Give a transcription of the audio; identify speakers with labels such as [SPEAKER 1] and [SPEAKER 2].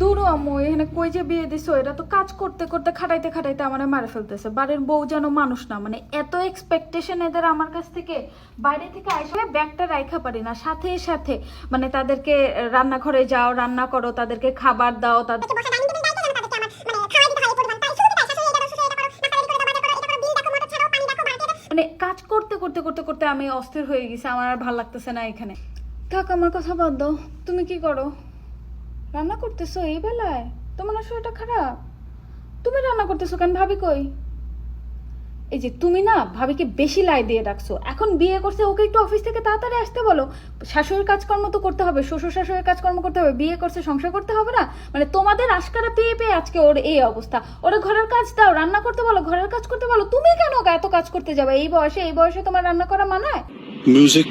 [SPEAKER 1] দূর আম্মু, এখানে কই যে বিয়ে দিছো, এরা তো কাজ করতে করতে খাটাইতে খাটাইতে আমার মারে ফেলতেছে। বাড়ির বউ যেন মানুষ না, মানে এত এক্সপেকটেশন এদের আমার কাছ থেকে। বাইরে থেকে আইসা ব্যাগটা রাইখা পারি না, সাথে সাথে মানে তাদেরকে রান্নাঘরে যাও, রান্না করো, তাদেরকে খাবার দাও, তাদের মানে কাজ করতে করতে করতে করতে আমি অস্থির হয়ে গেছি। আমার আর ভাল লাগতেছে না এখানে। থাক, আমার কথা বাদ দাও। তুমি কি করো? রান্না করতেছো এই বেলায়? তোমার না শরীরটা খারাপ? তুমি রান্না করতেছো কেন? ভাবি কই? এই যে তুমি না ভাবিকে বেশি লাই দিয়ে রাখছো। এখন বিয়ে করছে, ওকে একটু অফিস থেকে তাড়াতাড়ি আসতে বলো। শাশুড়ির কাজকর্ম তো করতে হবে, শ্বশুর শাশুড়ির কাজকর্ম করতে হবে। বিয়ে করছে, সংসার করতে হবে না? মানে তোমাদের আশকারা পেয়ে পেয়ে আজকে ওর এই অবস্থা। ওরা ঘরের কাজ দাও, রান্না করতে বলো, ঘরের কাজ করতে বলো। তুমি কেন এত কাজ করতে যাবে এই বয়সে? এই বয়সে তোমার রান্না করা মানায়?
[SPEAKER 2] Music.